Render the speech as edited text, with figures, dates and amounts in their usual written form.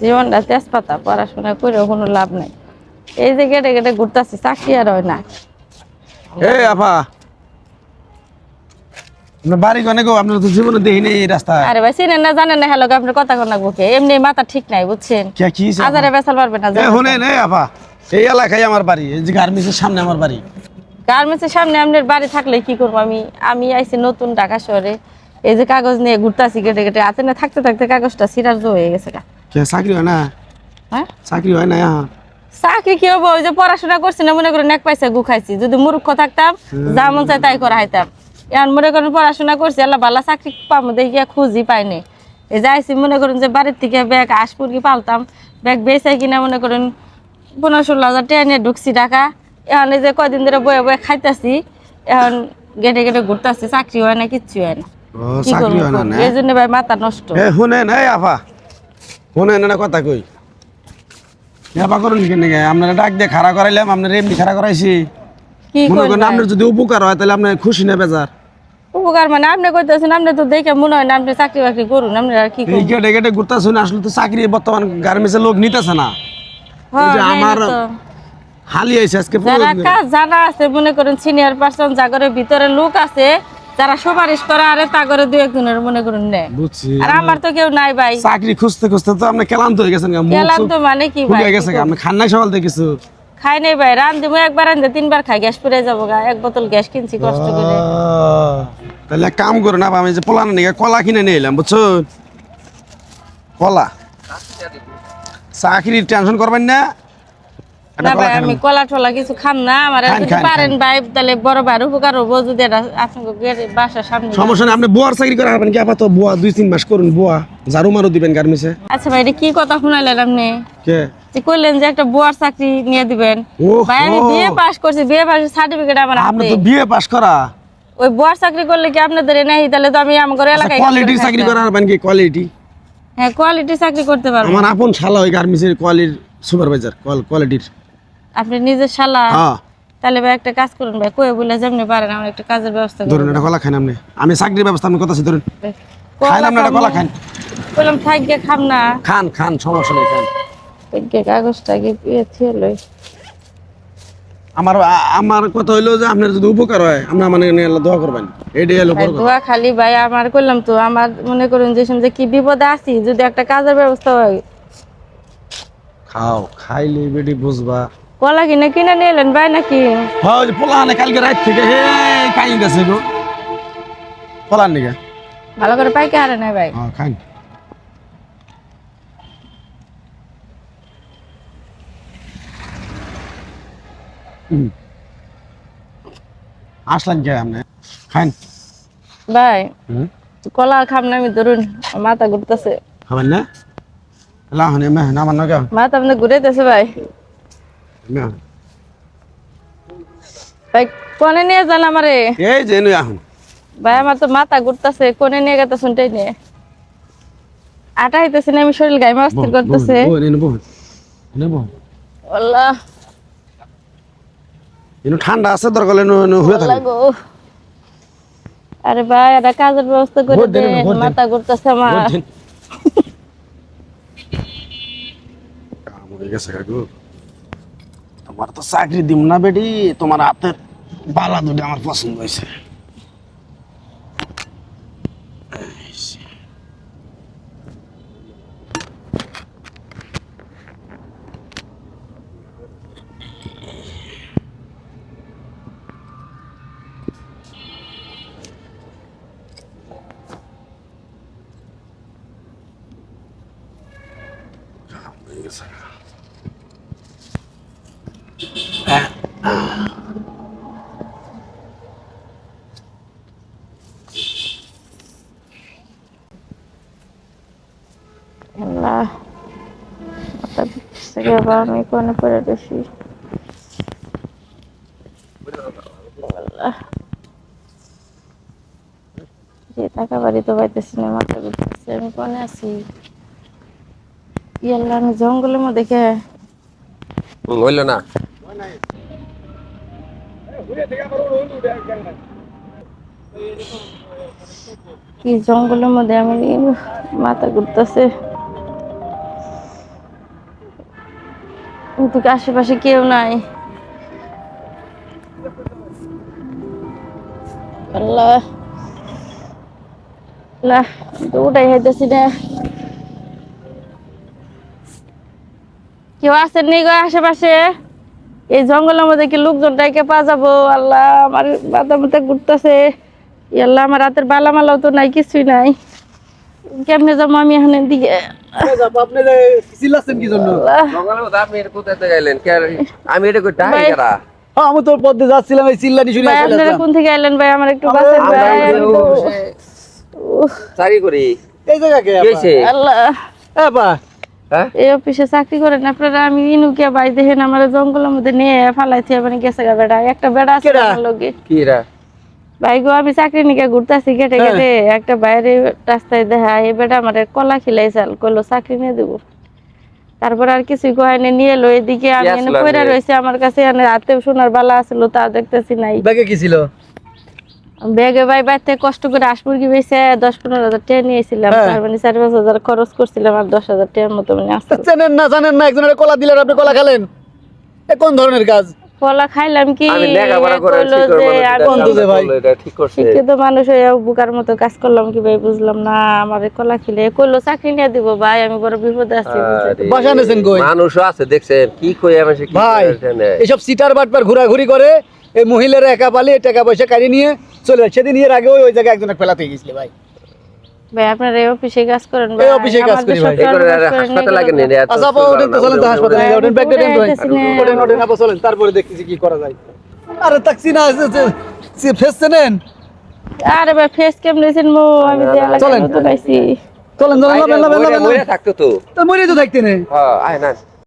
জীবনটা তেজপাতা, পড়াশোনা করেও কোনো লাভ নাই। এই যে গেটে গেটে ঘুরতেছি, চাকরি আর হয় না। এই আপা, আপনার বাড়ি কোনে গো? আপনার তো জীবনে দেখি নেই এই রাস্তায়। আরে ভাই চিনেন না জানেন না, হ্যালো আপনার কথা কোন বুকে এমনি মাথা ঠিক নাই বুঝছেন। কি আজারে বেসাল পারবে না। শুনেন এই আপা, এই এলাকায় আমার বাড়ি, এই যে গার্মেন্টসের সামনে আমার বাড়ি। গার্মেন্টসের সামনে আপনার বাড়ি থাকলে কি করবো আমি? আমি আইছি নতুন ঢাকা শহরে, এই যে কাগজ নিয়ে ঘুরতেছি গেটে গেটে, হাতে না থাকতে থাকতে কাগজটা সিরাজ হয়ে গেছে। চাকরি হয় না? হ্যাঁ চাকরি হয় না এখন? চাকরি কি হবো? ওই যে পড়াশোনা করছি না, মনে করেন এক পয়সা গুখাইছি। যদি মূর্খ থাকতাম যা মন চাই তাই করা হাইতাম। এখন মনে করেন পড়াশোনা করছি, আল্লাহ ভালো চাকরি পাবো দেখিয়া খুঁজি পাইনি। এই যাইছি মনে করেন যে বাড়ির থেকে ব্যাগ হাঁস মুরগি পালতাম, ব্যাগ বেচাই কিনা মনে করেন 15-16 হাজার টাকা নিয়ে ঢুকছি ঢাকা। এখন এই যে কয়দিন ধরে বয়ে বয়ে খাইতেছি, এখন গেটে গেটে ঘুরতেছি, চাকরি হয় না, কিচ্ছু হয় না। কি করবো? এই জন্য ভাই মাথা নষ্ট। শুনেন এই আপা, শুনেন না কথা কই, ব্যাপার করুন কেন? আপনারা ডাক দিয়ে খাড়া করাইলাম, আপনার এমনি খাড়া করাইছি। কি মনে করেন করবেন? আপনার যদি উপকার হয় তাহলে আপনি খুশি না বেজার? উপকার মানে আপনি কইতেছেন, আপনি তো দেখে মনে হয় না আপনি চাকরি বাকরি করুন। আপনি আর কি এই করবেন? গেটে গেটে ঘুরতেছেন, আসলে তো চাকরি বর্তমান গার্মেন্টসের লোক নিতেছে না। ওই যে আমার হালি আইছে আজকে যারা কাজ জানা আছে, মনে করেন সিনিয়র পারসন, জাগরের ভিতরে লোক আছে যারা সুপারিশ করে, আরে তাগরে দু একজনের মনে করেন নেয়। বুঝছি। আর আমার তো কেউ নাই ভাই। চাকরি খুঁজতে খুঁজতে তো আপনি ক্লান্ত হয়ে গেছেন। ক্লান্ত মানে কি ভাই? হয়ে গেছে আপনি খান নাই সকাল থেকে কিছু? খাই নাই ভাই, রান্ধি একবার রান্ধে 3বার খাই, গ্যাস পুড়ে যাবো গা। 1 বোতল গ্যাস কিনছি কষ্ট করে। তাহলে এক কাম করুন, আমি যে পোলা নিয়ে কলা কিনে নিয়ে এলাম, বুঝছো? কলা চাকরির টেনশন করবেন না। না ভাই আমি কলা টলা কিছু খাম না। আমার যদি পারেন ভাই তাহলে বড় ভাই উপকার হবো, যদি আপনার বাসার সামনে। সমস্যা নেই, আপনি বুয়ার চাকরি করে পারবেন কি? আপাতত বুয়া 2-3 মাস করুন, বুয়া ঝাড়ু মারু দিবেন গার্মেন্টসে। আচ্ছা ভাই এটা কি কথা শুনাইলেন আপনি? কে যে কইলেন যে একটা বুয়ার চাকরি নিয়ে দিবেন? ভাই আমি বিএ পাস করছি, বিএ পাস সার্টিফিকেট আমার হাতে। আপনি তো বিএ পাস করা। ওই বুয়ার চাকরি করলে কি আপনাদের নাই? তাহলে তো আমি আমার এলাকায় কোয়ালিটির চাকরি করে পারবেন কি? কোয়ালিটি? হ্যাঁ কোয়ালিটি চাকরি করতে পারবো। আমার আপন শালা ওই গার্মেন্টসের কোয়ালিটির সুপারভাইজার, কোয়ালিটির। আপনি নিজের শালা? হ্যাঁ। তাহলে ভাই একটা কাজ করুন ভাই, কই বলে যেমনি পারেন আমার একটা কাজের ব্যবস্থা করুন। ধরুন এটা কলা খান আপনি, আমি চাকরির ব্যবস্থা আমি কথা আছি, ধরুন খাইলাম না, এটা কলা খান। বললাম থাকবে খাম না। খান খান, সমস্যা নেই, খান। কাগজটা কি পেয়েছি লই। আমার আমার কথা হইলো যে আপনার যদি উপকার হয় আপনি মানে দোয়া করবেন, এইটাই হলো বড় কথা। দোয়া খালি ভাই আমার করলাম তো, আমার মনে করুন যে সময় কি বিপদে আছি, যদি একটা কাজের ব্যবস্থা হয়। খাও, খাইলে বেটি বুঝবা। কলা কিনে কিনে নিয়ে এলেন ভাই নাকি? হ্যাঁ ওই যে পোলাহানে কালকে রাত থেকে হে কাই গেছে গো পোলার নিকে। ভালো করে পাইকে হারে নাই ভাই। হ্যাঁ খাই। আসলেন কে আপনি? খাইন ভাই কলা খাম না আমি, ধরুন মাথা ঘুরতেছে। খাবেন না? লাহনে মে না মান না। মাথা আপনি ঘুরাইতেছে ভাই। ভাই কোনে নিয়ে যান আমারে? এই যে নই এখন ভাই আমার তো মাথা ঘুরতেছে, কোনে নিয়ে গেতে শুনটাই নিয়ে আটা হইতেছে না, আমি শরীর গায়ে অস্থির করতেছে। আল্লাহ এনো ঠান্ডা আছে, দরকার হয়ে থাকে। আরে ভাই এটা কাজের ব্যবস্থা করে দেন, মাথা ঘুরতেছে আমার। কাম হয়ে গেছে কাকু, তোমার তো চাকরি দিম না বেটি, তোমার হাতের বালা দুটো আমার পছন্দ হয়েছে। আল্লাহ মাথা ঘুরতেছে বাবা, আমি কোনে পড়ে গেছি। যে টাকা বাড়ি তো পাইতেছি না, মাথা ঘুরতেছে, আমি কোনে আছি? ইয়াল্লা আমি জঙ্গলের মধ্যে দেখে হইল না। কি জঙ্গলের মধ্যে আমি, মাথা ঘুরতেছে। ওদিকে আশেপাশে কেউ নাই। আল্লাহ আল্লাহ, ওটাই হইতেছি না। কেউ আছেন নি গো আশেপাশে? এই জঙ্গলের মধ্যে কি লোকজনটাকে পাওয়া যাবো? আল্লাহ, আমার মাথা মাথা ঘুরতেছে। আল্লাহ, আমার রাতের বালামালাও তো নাই, কিছুই নাই। কেমনে যাবো আমি এখানে দিকে? আপনি চিল্লাচ্ছেন কি জন্য? আল্লাহ, সকালে তো আপনি এটা কোথায় গেলেন আমি এটা কই ডাই ভাই। করা আমি তোর পথে যাচ্ছিলাম, এই চিল্লানি শুনে ভাই আপনারা কোন থেকে আইলেন ভাই? আমার একটু বাঁচান আমরা ভাই। এই উফ, চাকরি করি এই জায়গা কে কি হইছে? আল্লাহ, হ্যাঁ এই অফিসে চাকরি করেন আপনারা? আমি ইনুকে ভাই দেখেন আমার জঙ্গলের মধ্যে নিয়ে ফালাইছে, মানে গেছে গা বেড়া। একটা বেড়া আছে আমার লগে। কি রা ভাই গো, আমি চাকরি নিকে ঘুরতেছি গেটে গেটে, একটা বাইরে রাস্তায় দেখা এই বেটা আমার কলা খিলাইছাল, কইলো চাকরি নিয়ে দেবো। তারপর আর কিছুই কয়নি, নিয়ে এলো এদিকে। আমি এনে আসলো পয়রা আপনি? রয়েছে, আমার কাছে এনে হাতে সোনার বালা আছিল, তা দেখতেছি নাই। ব্যাগে কি ছিল? ব্যাগে ভাই বাইতে কষ্ট করে হাঁস মুরগি বেচে 10-15 হাজার টাকা নিয়েছিলাম। তার মানে 4-5 হাজার খরচ করছিলাম, আর 10 হাজার টাকার মতো মানে আসছে। জানেন না একজনের কলা দিলেন, আপনি কলা খেলেন? এ কোন ধরনের কাজ? কলা খাইলাম কি? আমি লেখাপড়া করে কইলো শিকড় যে মানুষ আমি বন্ধু যে ভাই। এটা ঠিক করছে শিক্ষিত মানুষ হয়ে বুকার মতো কাজ করলাম কি ভাই, বুঝলাম না। আমার কলা খিলে কইলো চাকরি নিয়ে দিব ভাই, আমি বড় বিপদে আছি। আরে, বাসা এনেছেন কই? মানুষও আছে দেখছেন কি কই আমি কি ভাই এসব সিটার বাটপার ঘোরাঘুরি করে, এই মহিলারা একা পালি টাকা পয়সা কাড়ি নিয়ে চলে যায়। সেদিন এর আগে ওই জায়গায় একজনের ফেলাতে গেছিল ভাই। ভাই আপনারা এই অফিসে কাজ করেন ভাই? এই অফিসে কাজ আমাদের করি ভাই। সব কাজ করেন, হাসপাতাল লাগে এগুলো নে আচ্ছা আপা ওঠেন তো, চলেন তো হাসপাতালে ভাই, যাই, ওঠেন, ব্যাগটা দেন তো ভাই। উঠে আইতেছি না। ওঠেন আপা, চলেন, তারপরে দেখতেছি কি করা যায়। আরে ট্যাক্সি না ফেসছে নেন। আরে ভাই ফেস কেমন হয়েছেন মো? আমি যে এলাকায় চলেন। নতুন আইছি। চলেন মরে থাকতো তো তো মরে তো দেখতে নেই। হ্যাঁ আয় না